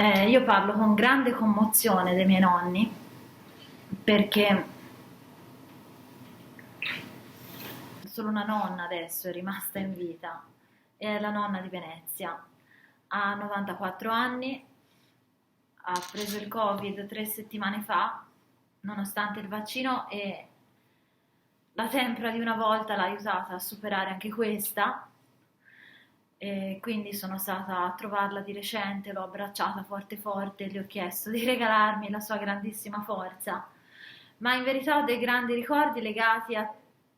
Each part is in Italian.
Io parlo con grande commozione dei miei nonni perché solo una nonna adesso è rimasta in vita, è la nonna di Venezia. Ha 94 anni, ha preso il Covid 3 settimane fa, nonostante il vaccino, e la tempra di una volta l'ha aiutata a superare anche questa. E quindi sono stata a trovarla di recente, l'ho abbracciata forte forte e gli ho chiesto di regalarmi la sua grandissima forza. Ma in verità ho dei grandi ricordi legati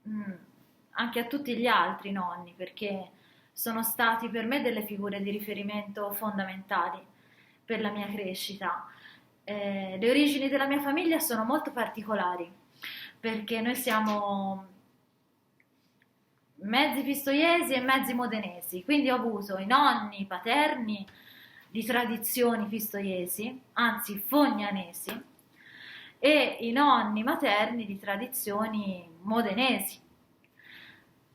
mh, anche a tutti gli altri nonni, perché sono stati per me delle figure di riferimento fondamentali per la mia crescita. Le origini della mia famiglia sono molto particolari, perché noi siamo mezzi pistoiesi e mezzi modenesi, quindi ho avuto i nonni paterni di tradizioni pistoiesi, anzi fognanesi, e i nonni materni di tradizioni modenesi.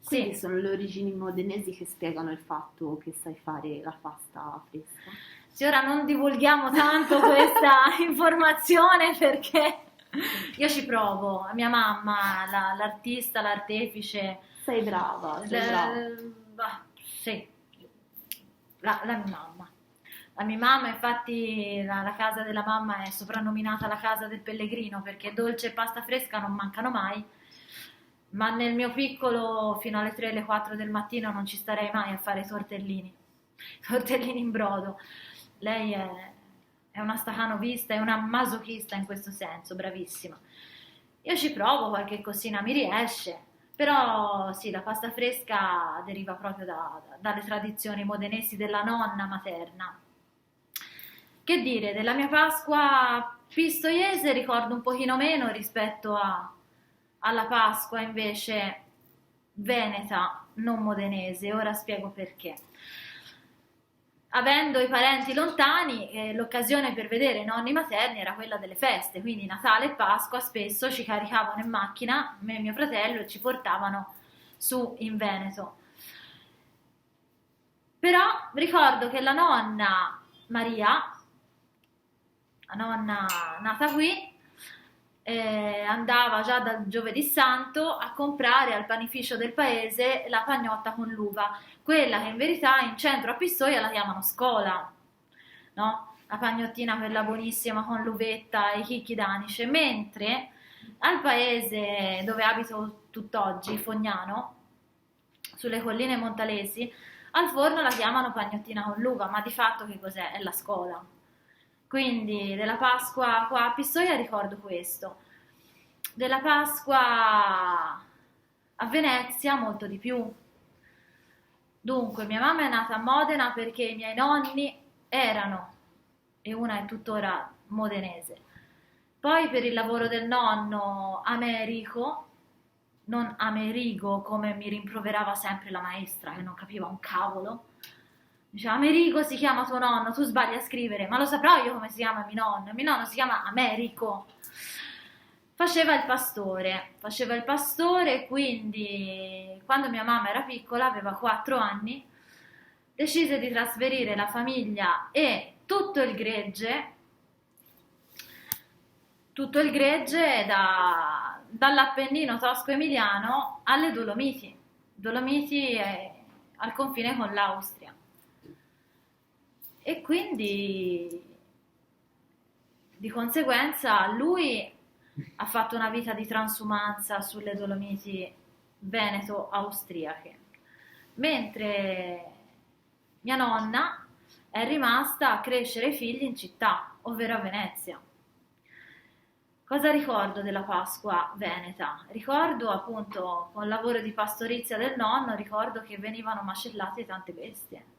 Quindi Sì, sono le origini modenesi che spiegano il fatto che sai fare la pasta fresca. sì, ora non divulghiamo tanto questa informazione perché io ci provo, mia mamma, l'artista, l'artefice, Sei brava, sei brava. sì, la mia mamma. La mia mamma, infatti, la casa della mamma è soprannominata la casa del pellegrino perché dolce e pasta fresca non mancano mai, ma nel mio piccolo fino alle 3 alle 4 del mattino non ci starei mai a fare tortellini, tortellini in brodo. Lei è una stacanovista, è una masochista in questo senso, bravissima. Io ci provo, qualche cosina mi riesce, però sì, la pasta fresca deriva proprio dalle tradizioni modenesi della nonna materna. Che dire, della mia Pasqua pistoiese ricordo un pochino meno rispetto alla Pasqua invece veneta, non modenese. Ora spiego perché. Avendo i parenti lontani, l'occasione per vedere i nonni materni era quella delle feste, quindi Natale e Pasqua spesso ci caricavano in macchina, me e mio fratello, e ci portavano su in Veneto. Però ricordo che la nonna Maria, la nonna nata qui, andava già dal giovedì santo a comprare al panificio del paese la pagnotta con l'uva, quella che in verità in centro a Pistoia la chiamano scola, no? La pagnottina quella buonissima con l'uvetta e i chicchi d'anice, mentre al paese dove abito tutt'oggi, Fognano, sulle colline montalesi, al forno la chiamano pagnottina con l'uva, ma di fatto che cos'è? È la scola. Quindi della Pasqua qua a Pistoia ricordo questo. Della Pasqua a Venezia molto di più. Dunque, mia mamma è nata a Modena perché i miei nonni erano, e una è tuttora modenese. Poi per il lavoro del nonno Americo, non Amerigo come mi rimproverava sempre la maestra che non capiva un cavolo. Diceva Amerigo si chiama tuo nonno, tu sbagli a scrivere, ma lo saprò io come si chiama mio nonno si chiama Americo. Faceva il pastore, quindi quando mia mamma era piccola, aveva 4 anni, decise di trasferire la famiglia e tutto il gregge dall'Appennino tosco-emiliano alle Dolomiti. Dolomiti è al confine con l'Austria. E quindi di conseguenza lui ha fatto una vita di transumanza sulle Dolomiti veneto-austriache, mentre mia nonna è rimasta a crescere i figli in città, ovvero a Venezia. Cosa ricordo della Pasqua veneta? Ricordo appunto con il lavoro di pastorizia del nonno, ricordo che venivano macellate tante bestie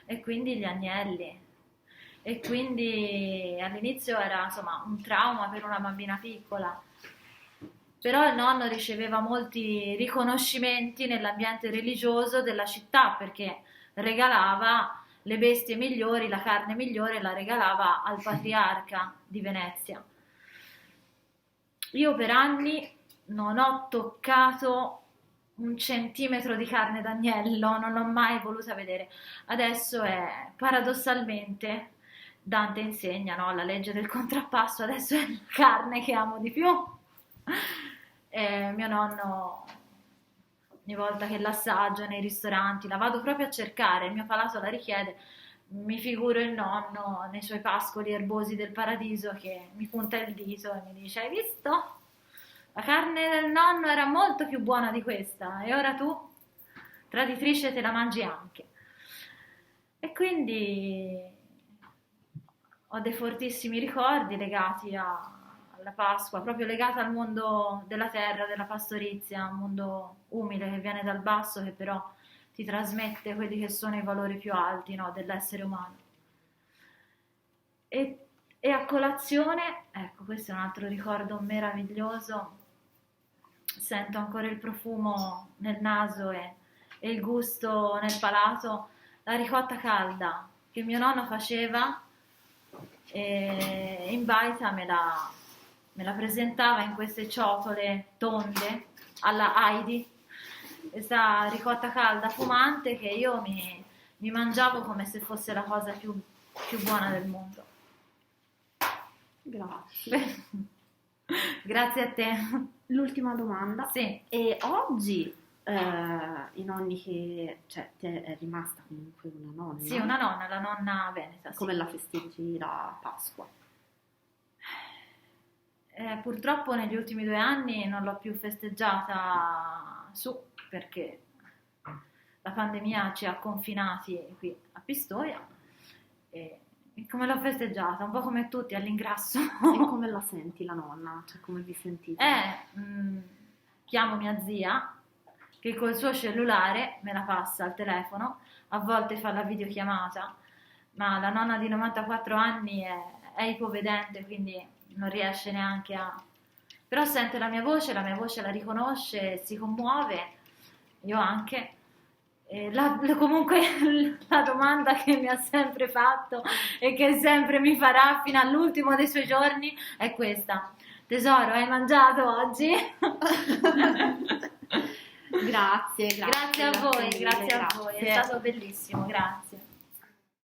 e quindi gli agnelli. E quindi all'inizio era insomma un trauma per una bambina piccola, però il nonno riceveva molti riconoscimenti nell'ambiente religioso della città perché regalava le bestie migliori, la carne migliore la regalava al patriarca di Venezia. Io per anni non ho toccato un centimetro di carne d'agnello, non l'ho mai voluta vedere. Adesso è paradossalmente Dante insegna, no? La legge del contrappasso, adesso è la carne che amo di più. E mio nonno, ogni volta che l'assaggio nei ristoranti, la vado proprio a cercare, il mio palato la richiede, mi figuro il nonno nei suoi pascoli erbosi del paradiso che mi punta il dito e mi dice: hai visto? La carne del nonno era molto più buona di questa e ora tu, traditrice, te la mangi anche. E quindi ho dei fortissimi ricordi legati alla Pasqua, proprio legata al mondo della terra, della pastorizia, un mondo umile che viene dal basso, che però ti trasmette quelli che sono i valori più alti, no, dell'essere umano. E a colazione, ecco, questo è un altro ricordo meraviglioso, sento ancora il profumo nel naso e il gusto nel palato, la ricotta calda che mio nonno faceva, e in baita me la presentava in queste ciotole tonde alla Heidi, questa ricotta calda fumante che io mi mangiavo come se fosse la cosa più buona del mondo. Grazie. Grazie a te. L'ultima domanda. Sì. E oggi i nonni che, cioè, ti è rimasta comunque una nonna? Sì, una nonna, la nonna veneta. Sì. Come la festeggi la Pasqua? Purtroppo negli ultimi 2 anni non l'ho più festeggiata perché la pandemia ci ha confinati qui a Pistoia e come l'ho festeggiata? Un po' come tutti, all'ingrasso. E come la senti la nonna? Cioè, come vi sentite? Chiamo mia zia che col suo cellulare me la passa al telefono, a volte fa la videochiamata, ma la nonna di 94 anni è ipovedente, quindi non riesce neanche però sente la mia voce la riconosce, si commuove, io anche. Comunque la domanda che mi ha sempre fatto e che sempre mi farà fino all'ultimo dei suoi giorni è questa: tesoro, hai mangiato oggi? Grazie Grazie a voi, mille, grazie a voi, è stato bellissimo, grazie.